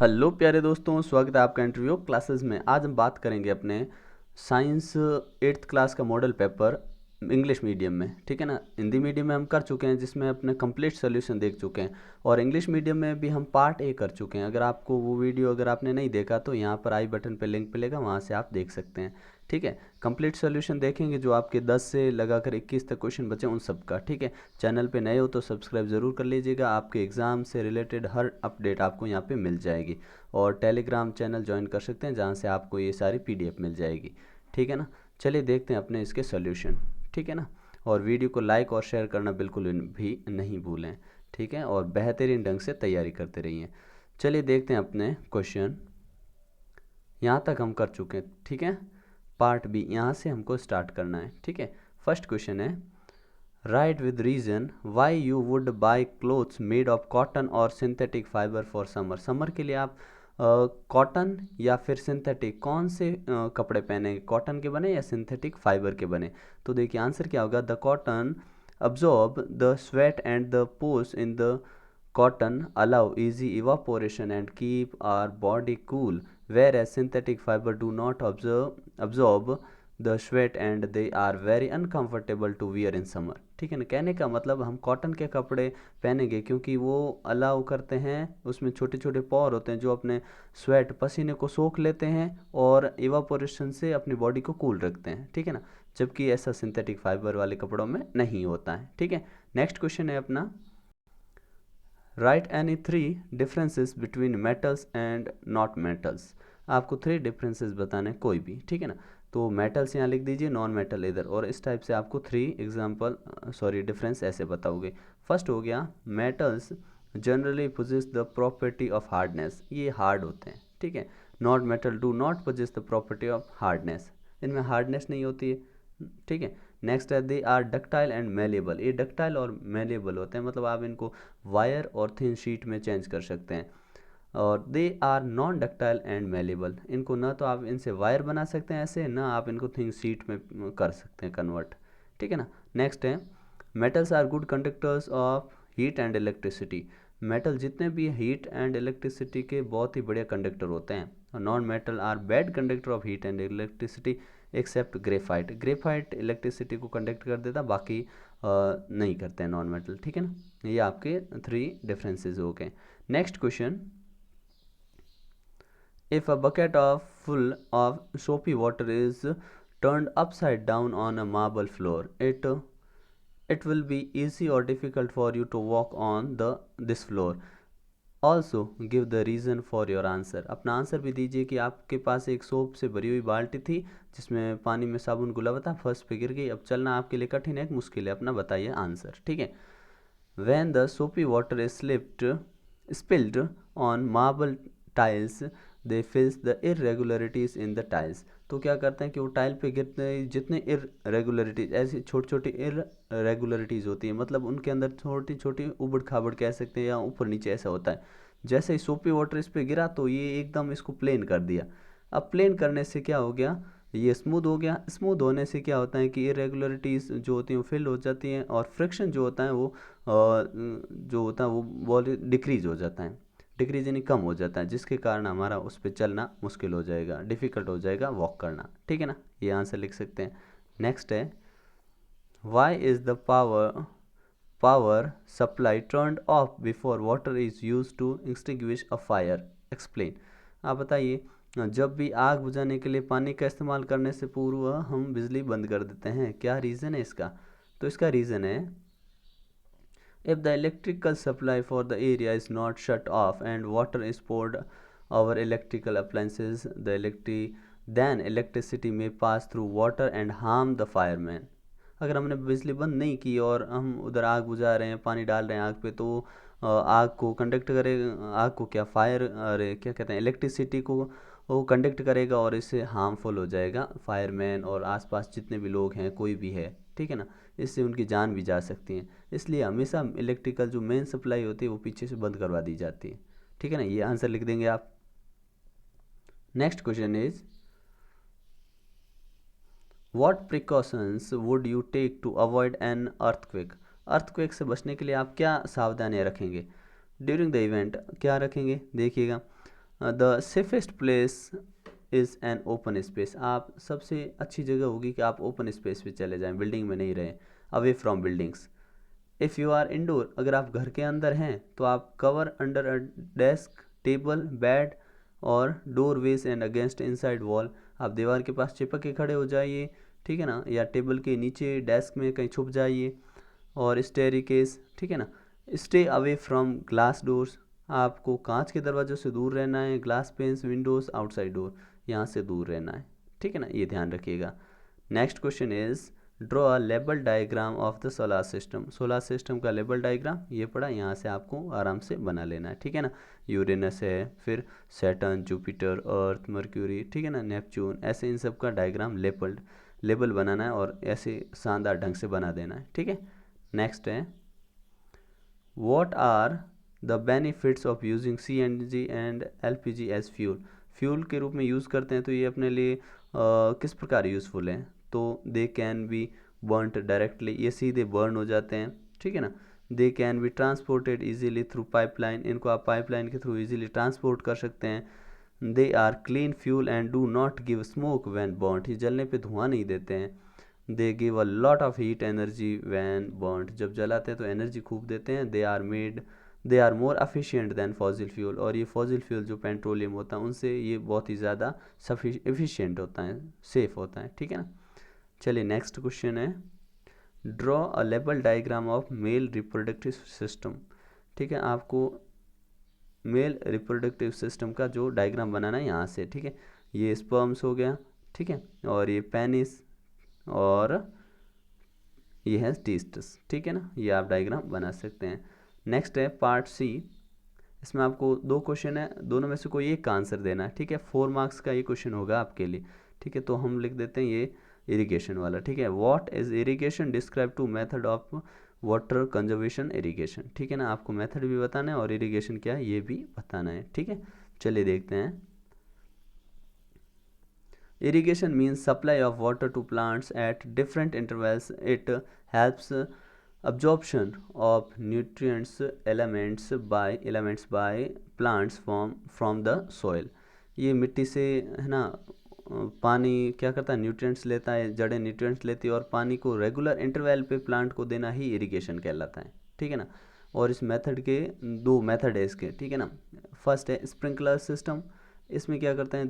Hello प्यारे दोस्तों, स्वागत है आपका इंटरव्यू क्लासेस में। आज हम बात करेंगे अपने साइंस 8th क्लास का मॉडल पेपर इंग्लिश मीडियम में। ठीक है ना। हिंदी मीडियम में हम कर चुके हैं जिसमें अपने कंप्लीट सोल्यूशन देख चुके हैं, और इंग्लिश मीडियम में भी हम पार्ट ए कर चुके हैं। अगर आपको वो वीडियो अगर आपने नहीं देखा तो यहाँ पर आई बटन पे लिंक मिलेगा, वहाँ से आप देख सकते हैं। ठीक है। कंप्लीट सोल्यूशन देखेंगे जो आपके 10 से लगाकर 21 तक क्वेश्चन बचे उन सब का। ठीक है। चैनल पे नए हो तो सब्सक्राइब ज़रूर कर लीजिएगा, आपके एग्ज़ाम से रिलेटेड हर अपडेट आपको यहाँ पे मिल जाएगी। और टेलीग्राम चैनल ज्वाइन कर सकते हैं जहाँ से आपको ये सारी पीडीएफ मिल जाएगी। ठीक है ना। चलिए देखते हैं अपने इसके सोल्यूशन। ठीक है ना। और वीडियो को लाइक और शेयर करना बिल्कुल भी नहीं भूलें। ठीक है। और बेहतरीन ढंग से तैयारी करते रहिए। चलिए देखते हैं अपने क्वेश्चन। यहाँ तक हम कर चुके हैं। ठीक है। पार्ट बी यहाँ से हमको स्टार्ट करना है। ठीक है। फर्स्ट क्वेश्चन है, write with reason why you would buy clothes made of cotton or synthetic fibre for summer. Summer के लिए आप कॉटन या फिर सिंथेटिक कौन से कपड़े पहनेंगे, कॉटन के बने या सिंथेटिक फाइबर के बने। तो देखिए आंसर क्या होगा, the cotton absorb the sweat and the pores in the cotton, allow easy evaporation and keep our body cool, whereas synthetic fiber do not absorb the sweat and they are very uncomfortable to wear in summer। ठीक है ना। कहने का मतलब हम cotton के कपड़े पहनेंगे क्योंकि वो अलाउ करते हैं, उसमें छोटे छोटे पोर होते हैं जो अपने स्वेट पसीने को सोख लेते हैं और इवापोरेशन से अपनी बॉडी को कूल रखते हैं। ठीक है ना। जबकि ऐसा सिंथेटिक फाइबर वाले कपड़ों में नहीं होता है। ठीक है। नेक्स्ट क्वेश्चन है अपना, right any 3 differences between metals and not metals. आपको 3 डिफरेंसेस बताने कोई भी। ठीक है ना। तो मेटल्स यहाँ लिख दीजिए, नॉन मेटल इधर, और इस टाइप से आपको 3 डिफरेंस ऐसे बताओगे। फर्स्ट हो गया, metals generally possess the property of hardness, ये हार्ड होते हैं। ठीक है। Not metal do not possess the property of hardness, इनमें हार्डनेस नहीं होती है। ठीक है। नेक्स्ट है, they are ductile and malleable, ये डक्टाइल और मेलेबल होते हैं, मतलब आप इनको वायर और थिन शीट में चेंज कर सकते हैं। और they are non ductile and malleable, इनको ना तो आप इनसे वायर बना सकते हैं ऐसे, ना आप इनको थिन शीट में कर सकते हैं कन्वर्ट। ठीक है ना। नेक्स्ट है, metals are good conductors of heat and electricity, metal जितने भी हीट एंड इलेक्ट्रिसिटी के बहुत ही बढ़िया कंडक्टर होते हैं। और non metal are bad conductor of heat and electricity except graphite, graphite electricity को कंडक्ट कर देता, बाकी नहीं करते हैं नॉन मेटल। ठीक है ना। ये आपके 3 डिफरेंसेस हो गए। Next question, if a bucket of full of soapy water is turned upside down on a marble floor, it will be easy or difficult for you to walk on this floor, also give the reason for your answer. अपना answer भी दीजिए कि आपके पास एक soap से भरी हुई बाल्टी थी जिसमें पानी में साबुन घुला हुआ था, फर्स्ट पे गिर गई, अब चलना आपके लिए कठिन है, मुश्किल है, अपना बताइए आंसर। ठीक है। वैन द सोपी water is spilled on marble tiles, they फिल्स the irregularities in the tiles. तो क्या करते हैं कि वो टाइल पे गिरते जितने इरेगुलरिटीज, ऐसी छोटी छोटी इरेगुलरिटीज होती है, मतलब उनके अंदर छोटी छोटी उबड़ खाबड़ कह सकते हैं या ऊपर नीचे ऐसा होता है। जैसे ही सोपी वाटर इस पे गिरा तो ये एकदम इसको प्लेन कर दिया। अब प्लेन करने से क्या हो गया, ये स्मूथ हो गया। स्मूथ होने से क्या होता है कि इरेगुलरिटीज़ जो होती हैं वो फिल हो जाती हैं, और फ्रिक्शन जो होता है वो जो होता है वो डिक्रीज हो जाता है, डिक्रीज यानी कम हो जाता है, जिसके कारण हमारा उस पर चलना मुश्किल हो जाएगा, डिफ़िकल्ट हो जाएगा वॉक करना। ठीक है ना। ये आंसर लिख सकते हैं। नेक्स्ट है, why is the power supply turned off before water is use to extinguish a fire, explain. आप बताइए, जब भी आग बुझाने के लिए पानी का इस्तेमाल करने से पूर्व हम बिजली बंद कर देते हैं, क्या रीज़न है इसका। तो इसका रीज़न है, if the electrical supply for the area is not shut off and water is poured over electrical appliances, then electricity may pass through water and harm the fireman। अगर हमने बिजली बंद नहीं की और हम उधर आग बुझा रहे हैं, पानी डाल रहे हैं आग पे, तो आग को कंडक्ट करेगा, आग को क्या फायर, अरे क्या कहते हैं, इलेक्ट्रिसिटी को वो कंडक्ट करेगा और इससे हार्मफुल हो जाएगा फायरमैन और आसपास जितने भी लोग हैं, कोई भी है। ठीक है ना। इससे उनकी जान भी जा सकती है, इसलिए हमेशा इलेक्ट्रिकल जो मेन सप्लाई होती है वो पीछे से बंद करवा दी जाती है। ठीक है ना। ये आंसर लिख देंगे आप। Next question is, what precautions would you take to avoid an earthquake. Earthquake से बचने के लिए आप क्या सावधानियां रखेंगे ड्यूरिंग द इवेंट, क्या रखेंगे देखिएगा। The safest place is an open space. आप सबसे अच्छी जगह होगी कि आप ओपन स्पेस पे चले जाएं, बिल्डिंग में नहीं रहें, away from buildings. If you are indoor, अगर आप घर के अंदर हैं तो आप cover under a desk, table, bed और door wedge and against inside wall. आप दीवार के पास चिपक के खड़े हो जाइए, ठीक है ना, या टेबल के नीचे डेस्क में कहीं छुप जाइए। और स्टेयरकेस, ठीक है ना। Stay away from glass doors, आपको कांच के दरवाजों से दूर रहना है। Glass panes, windows, outside door, यहाँ से दूर रहना है, ठीक है ना, ये ध्यान रखिएगा। Next question is draw a label diagram of the solar system. Solar system का लेबल डायग्राम ये पड़ा, यहाँ से आपको आराम से बना लेना है, ठीक है ना। यूरेनस है, फिर सैटर्न, जुपिटर, अर्थ, मर्क्यूरी, ठीक है ना, नेपच्यून, ऐसे इन सब का डायग्राम लेबल बनाना है और ऐसे शानदार ढंग से बना देना है, ठीक है। नेक्स्ट है what are the benefits of using CNG and LPG as fuel. Fuel के रूप में यूज़ करते हैं तो ये अपने लिए किस प्रकार यूज़फुल हैं। तो they can be burned directly, ये सीधे बर्न हो जाते हैं, ठीक है ना। They can be transported easily through pipeline, इनको आप पाइपलाइन के थ्रू इजीली ट्रांसपोर्ट कर सकते हैं। They are clean fuel and do not give smoke when burned, ये जलने पे धुआं नहीं देते हैं। They give a lot of heat energy when burned, जब जलाते हैं तो एनर्जी खूब देते हैं। They are more efficient than fossil fuel, और ये फॉसिल फ्यूल जो पेट्रोलियम होता है उनसे ये बहुत ही ज़्यादा एफिशिएंट होता है, सेफ होता है, ठीक है ना। चलिए नेक्स्ट क्वेश्चन है draw a label diagram of male reproductive system. ठीक है, आपको मेल रिप्रोडक्टिव सिस्टम का जो डायग्राम बनाना है यहाँ से, ठीक है। ये स्पर्म्स हो गया, ठीक है, और ये पेनिस और ये है टेस्टिस, ठीक है ना, ये आप डायग्राम बना सकते हैं। नेक्स्ट है पार्ट सी, इसमें आपको 2 क्वेश्चन है, दोनों में से कोई एक का आंसर देना है, ठीक है। 4 मार्क्स का ये क्वेश्चन होगा आपके लिए, ठीक है। तो हम लिख देते हैं ये इरिगेशन वाला, ठीक है। What is irrigation, describe two method of water conservation irrigation, ठीक है ना। आपको मेथड भी बताना है और इरिगेशन क्या है ये भी बताना है, ठीक है। चलिए देखते हैं। Irrigation means supply of water to plants at different intervals. It helps absorption of nutrients elements by plants from the soil. ये मिट्टी से है ना, पानी क्या करता है, न्यूट्रिएंट्स लेता है, जड़ें न्यूट्रिएंट्स लेती है और पानी को रेगुलर इंटरवल पे प्लांट को देना ही इरिगेशन कहलाता है, ठीक है ना। और इस मेथड के 2 मेथड है इसके, ठीक है ना। फर्स्ट है स्प्रिंकलर सिस्टम, इसमें क्या करते हैं,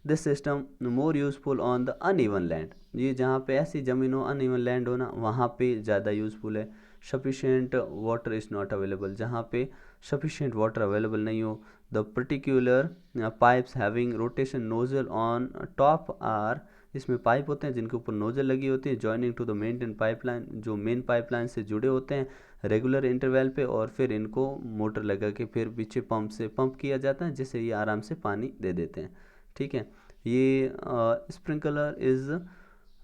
this system more useful on the uneven land, ये जहाँ पे ऐसी ज़मीन हो, अनइवन लैंड हो ना, वहाँ पे ज़्यादा यूज़फुल है। Sufficient water is not available, जहाँ पे सफिशिएंट वाटर अवेलेबल नहीं हो। The particular pipes having rotation nozzle on top are, इसमें पाइप होते हैं जिनके ऊपर नोजल लगी होती है, joining to the maintain pipeline, जो मेन पाइपलाइन से जुड़े होते हैं रेगुलर इंटरवल पे, और फिर इनको मोटर लगा के फिर पीछे पंप से पंप किया जाता है, जिससे ये आराम से पानी दे देते हैं, ठीक है। ये sprinkler is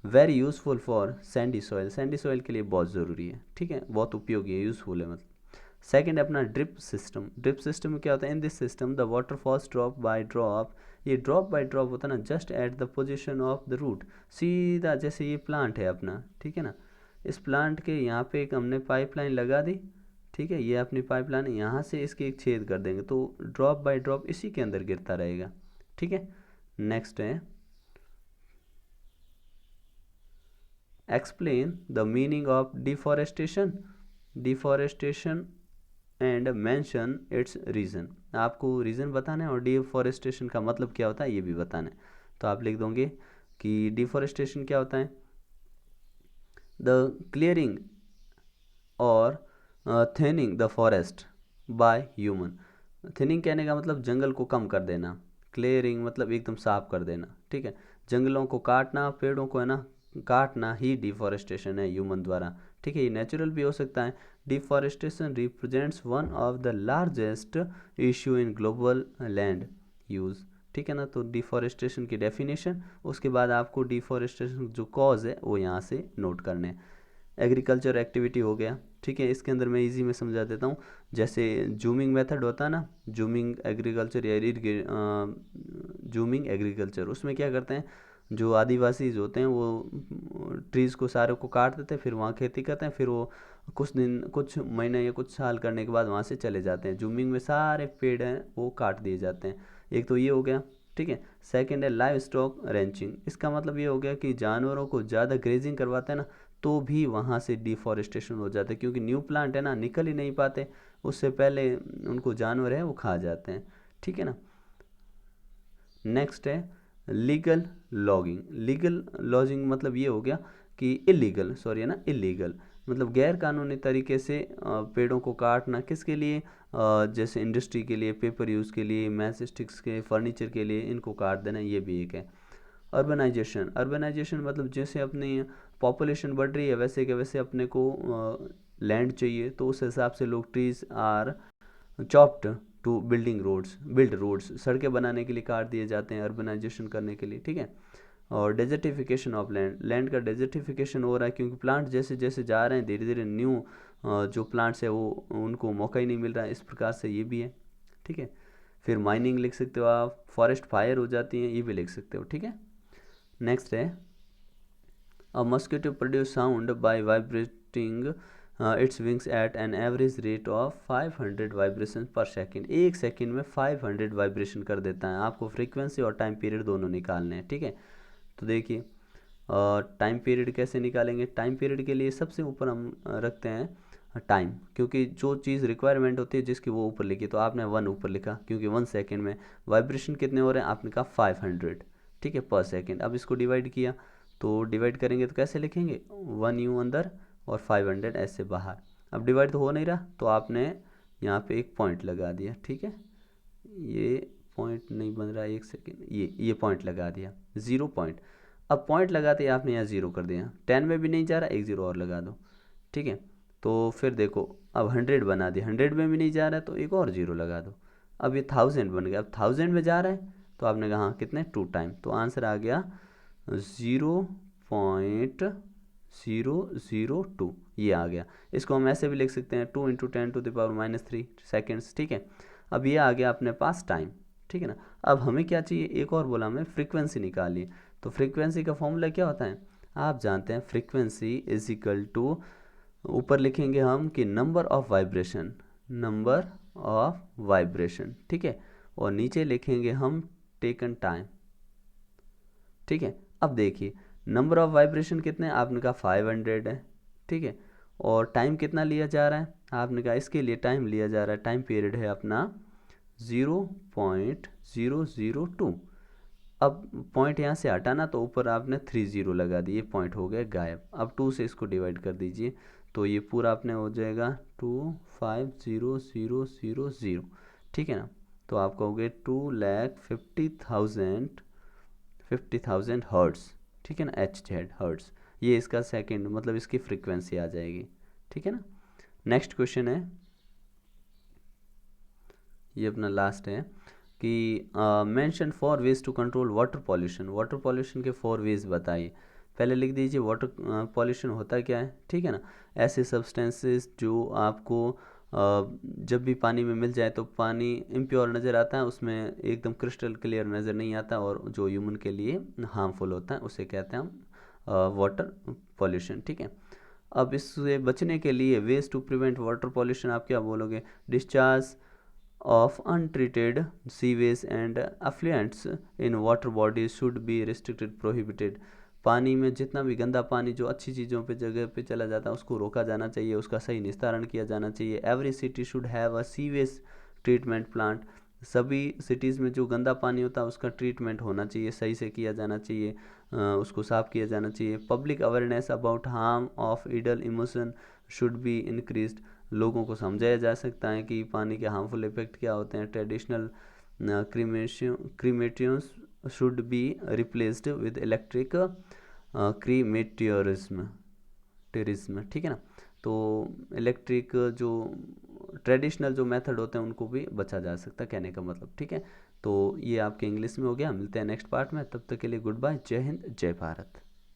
very useful for Sandy soil के लिए बहुत ज़रूरी है, ठीक है, बहुत उपयोगी है, यूज़फुल है मतलब। सेकेंड है अपना ड्रिप सिस्टम में क्या होता है, in this system the water falls drop by drop, ये ड्रॉप बाय ड्रॉप होता है ना, just at the position of the root, सीधा जैसे ये प्लांट है अपना, ठीक है ना, इस प्लांट के यहाँ पे एक हमने पाइपलाइन लगा दी, ठीक है, ये अपनी पाइपलाइन यहाँ से इसके एक छेद कर देंगे तो ड्रॉप बाय ड्रॉप इसी के अंदर गिरता रहेगा, ठीक है। नेक्स्ट है explain the meaning of deforestation and mention it's reason, आपको रीज़न बताना है और डिफॉरेस्टेशन का मतलब क्या होता है ये भी बताना है। तो आप लिख दोगे कि डिफॉरेस्टेशन क्या होता है, द क्लियरिंग और thinning the forest by human. Thinning कहने का मतलब जंगल को कम कर देना, क्लियरिंग मतलब एकदम साफ कर देना, ठीक है। जंगलों को काटना, पेड़ों को है ना काटना ही डिफॉरेस्टेशन है ह्यूमन द्वारा, ठीक है। ये नेचुरल भी हो सकता है। Deforestation represents one of the largest issue in global land use, ठीक है ना। तो डिफॉरेस्टेशन की डेफिनेशन, उसके बाद आपको डिफॉरेस्टेशन जो कॉज है वो यहाँ से नोट करने हैं। एग्रीकल्चर एक्टिविटी हो गया, ठीक है, इसके अंदर मैं इजी में समझा देता हूँ। जैसे जूमिंग मेथड होता है ना, जूमिंग एग्रीकल्चर या जूमिंग एग्रीकल्चर, उसमें क्या करते हैं, जो आदिवासी होते हैं वो ट्रीज़ को सारे को काट देते हैं, फिर वहाँ खेती करते हैं, फिर वो कुछ दिन, कुछ महीने या कुछ साल करने के बाद वहाँ से चले जाते हैं। जूमिंग में सारे पेड़ हैं वो काट दिए जाते हैं। एक तो ये हो गया, ठीक है। सेकंड है लाइव स्टॉक रेंचिंग। इसका मतलब ये हो गया कि जानवरों को ज़्यादा ग्रेजिंग करवाते हैं ना, तो भी वहाँ से डिफॉरेस्टेशन हो जाता है, क्योंकि न्यू प्लांट है ना, निकल ही नहीं पाते, उससे पहले उनको जानवर है वो खा जाते हैं, ठीक है ना। नेक्स्ट है लीगल लॉगिंग। लीगल लॉगिंग मतलब ये हो गया कि इलीगल, सॉरी है ना, इलीगल मतलब गैर कानूनी तरीके से पेड़ों को काटना, किसके लिए, जैसे इंडस्ट्री के लिए, पेपर यूज़ के लिए, मैच स्टिक्स के, फर्नीचर के लिए इनको काट देना, ये भी एक है। अर्बनाइजेशन। अर्बनाइजेशन मतलब जैसे अपनी पॉपुलेशन बढ़ रही है वैसे के वैसे अपने को लैंड चाहिए, तो उस हिसाब से लोग trees are chopped to building roads, build roads, सड़कें बनाने के लिए काट दिए जाते हैं अर्बनाइजेशन करने के लिए, ठीक है। और डेजर्टिफिकेशन ऑफ लैंड। लैंड का डेजर्टिफिकेशन हो रहा है क्योंकि प्लांट जैसे जैसे जा रहे हैं धीरे धीरे न्यू जो प्लांट्स है वो उनको मौका ही नहीं मिल रहा है, इस प्रकार से ये भी है, ठीक है। फिर माइनिंग लिख सकते हो आप, फॉरेस्ट फायर हो जाती है, ये भी लिख सकते हो, ठीक है। नेक्स्ट है a mosquito produce sound by vibrating its wings at an average rate of 500 vibration per second. एक सेकेंड में 500 वाइब्रेशन कर देता है। आपको फ्रीक्वेंसी और टाइम पीरियड दोनों निकालने हैं, ठीक है। तो देखिए टाइम पीरियड कैसे निकालेंगे। टाइम पीरियड के लिए सबसे ऊपर हम रखते हैं टाइम, क्योंकि जो चीज़ रिक्वायरमेंट होती है जिसकी वो ऊपर लिखी, तो आपने 1 ऊपर लिखा क्योंकि 1 सेकेंड में वाइब्रेशन कितने हो रहे हैं, आपने कहा 500, ठीक है, पर सेकेंड। अब इसको डिवाइड किया, तो डिवाइड करेंगे तो कैसे लिखेंगे, 1 यूँ अंदर और 500 ऐसे बाहर। अब डिवाइड तो हो नहीं रहा, तो आपने यहाँ पे एक पॉइंट लगा दिया, ठीक है। ये पॉइंट नहीं बन रहा, एक सेकेंड, ये पॉइंट लगा दिया, 0 पॉइंट। अब पॉइंट लगाते ही आपने यहाँ 0 कर दिया, 10 में भी नहीं जा रहा, एक 0 और लगा दो, ठीक है। तो फिर देखो अब 100 बना दिया, 100 में भी नहीं जा रहा है तो एक और 0 लगा दो। अब ये 1000 बन गया, अब 1000 में जा रहा है तो आपने कहा कितने 2 टाइम, तो आंसर आ गया 0.002, ये आ गया। इसको हम ऐसे भी लिख सकते हैं 2 × 10⁻³ सेकेंड्स, ठीक है। अब ये आ गया अपने पास टाइम, ठीक है ना। अब हमें क्या चाहिए, एक और बोला हमें फ्रीक्वेंसी निकालिए। तो फ्रीक्वेंसी का फॉर्मूला क्या होता है, आप जानते हैं, फ्रीक्वेंसी इज इक्वल टू, ऊपर लिखेंगे हम कि number of vibration, number of vibration, ठीक है, और नीचे लिखेंगे हम टेकन टाइम, ठीक है। अब देखिए नंबर ऑफ वाइब्रेशन कितने, आपने कहा 500 है, ठीक है, और टाइम कितना लिया जा रहा है, आपने कहा इसके लिए टाइम लिया जा रहा है, टाइम पीरियड है अपना 0.002। अब पॉइंट यहाँ से हटाना तो ऊपर आपने 30 लगा दिए, पॉइंट हो गया गायब। अब 2 से इसको डिवाइड कर दीजिए, तो ये पूरा अपने हो जाएगा 250,000, ठीक है ना। तो आप कहोगे 2,50,000 हर्ट्स, ठीक है ना, HZ हर्ट्स, ये इसका सेकंड मतलब इसकी फ्रीक्वेंसी आ जाएगी, ठीक है ना। नेक्स्ट क्वेश्चन है, ये अपना लास्ट है कि mention 4 ways to control water pollution. Water pollution के 4 वेज बताइए। पहले लिख दीजिए वाटर पॉल्यूशन होता क्या है, ठीक है ना। ऐसे सब्सटेंसेस जो आपको जब भी पानी में मिल जाए तो पानी इम्प्योर नज़र आता है, उसमें एकदम क्रिस्टल क्लियर नज़र नहीं आता, और जो ह्यूमन के लिए हार्मफुल होता है उसे कहते हैं हम वाटर पॉल्यूशन, ठीक है। अब इससे बचने के लिए ways to prevent water pollution आप क्या बोलोगे, discharge of untreated sewage and effluents in water bodies should be restricted, prohibited। पानी में जितना भी गंदा पानी जो अच्छी चीज़ों पे जगह पे चला जाता है उसको रोका जाना चाहिए, उसका सही निस्तारण किया जाना चाहिए। Every city should have a sewage treatment plant. सभी सिटीज़ में जो गंदा पानी होता है उसका ट्रीटमेंट होना चाहिए, सही से किया जाना चाहिए, उसको साफ़ किया जाना चाहिए। Public awareness about harm of idle emotion should be increased. लोगों को समझाया जा सकता है कि पानी के हार्मफुल इफेक्ट क्या होते हैं। Traditional crematoriums should be replaced with electric crematorium, ठीक है ना। तो इलेक्ट्रिक जो ट्रेडिशनल जो मेथड होते हैं उनको भी बचा जा सकता है, कहने का मतलब, ठीक है। तो ये आपके इंग्लिश में हो गया, मिलते हैं नेक्स्ट पार्ट में, तब तक के लिए गुड बाय, जय हिंद, जय भारत।